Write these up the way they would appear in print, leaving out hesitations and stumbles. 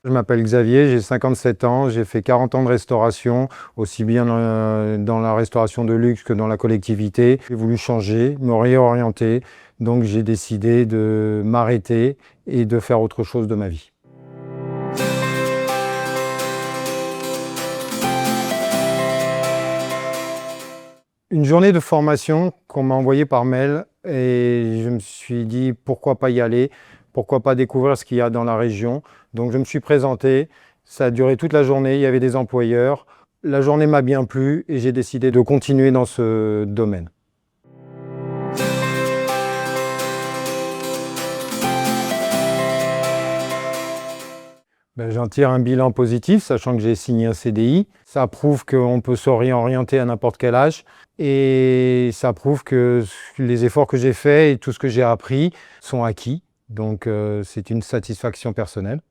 Je m'appelle Xavier, j'ai 57 ans, j'ai fait 40 ans de restauration, aussi bien dans la restauration de luxe que dans la collectivité. J'ai voulu changer, me réorienter, donc j'ai décidé de m'arrêter et de faire autre chose de ma vie. Une journée de formation qu'on m'a envoyée par mail et je me suis dit pourquoi pas y aller, pourquoi pas découvrir ce qu'il y a dans la région. Donc je me suis présenté, ça a duré toute la journée, il y avait des employeurs. La journée m'a bien plu et j'ai décidé de continuer dans ce domaine. J'en tire un bilan positif, sachant que j'ai signé un CDI. Ça prouve qu'on peut se réorienter à n'importe quel âge. Et ça prouve que les efforts que j'ai faits et tout ce que j'ai appris sont acquis. Donc c'est une satisfaction personnelle.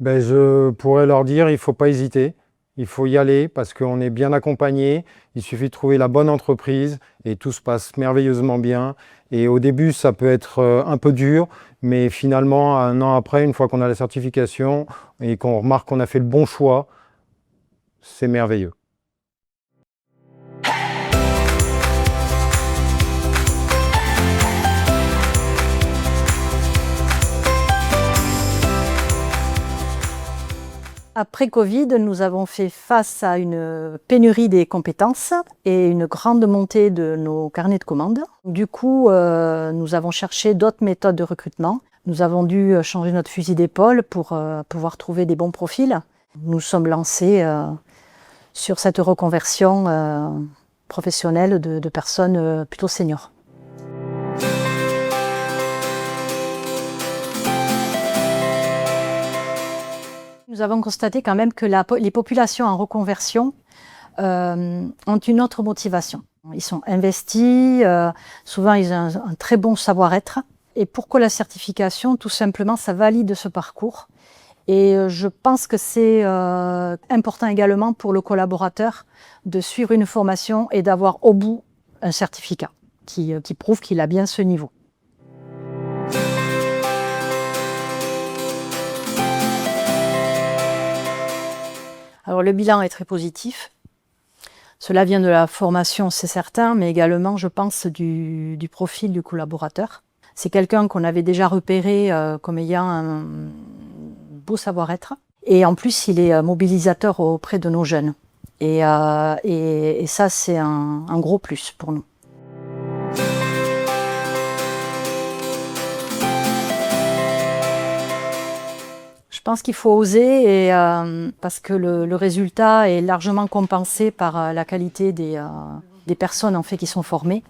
Je pourrais leur dire, il ne faut pas hésiter. Il faut y aller parce qu'on est bien accompagné. Il suffit de trouver la bonne entreprise et tout se passe merveilleusement bien. Et au début, ça peut être un peu dur, mais finalement, un an après, une fois qu'on a la certification et qu'on remarque qu'on a fait le bon choix, c'est merveilleux. Après Covid, nous avons fait face à une pénurie des compétences et une grande montée de nos carnets de commandes. Du coup, nous avons cherché d'autres méthodes de recrutement. Nous avons dû changer notre fusil d'épaule pour pouvoir trouver des bons profils. Nous sommes lancés sur cette reconversion professionnelle de personnes plutôt seniors. Nous avons constaté quand même que les populations en reconversion ont une autre motivation. Ils sont investis, souvent ils ont un très bon savoir-être. Et pourquoi la certification? Tout simplement, ça valide ce parcours. Et je pense que c'est important également pour le collaborateur de suivre une formation et d'avoir au bout un certificat qui prouve qu'il a bien ce niveau. Alors le bilan est très positif. Cela vient de la formation, c'est certain, mais également, je pense, du profil du collaborateur. C'est quelqu'un qu'on avait déjà repéré comme ayant un beau savoir-être. Et en plus, il est mobilisateur auprès de nos jeunes. Et ça, c'est un gros plus pour nous. Je pense qu'il faut oser parce que le résultat est largement compensé par la qualité des personnes en fait, qui sont formées,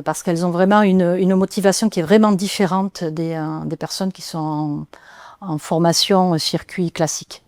parce qu'elles ont vraiment une motivation qui est vraiment différente des personnes qui sont en formation circuit classique.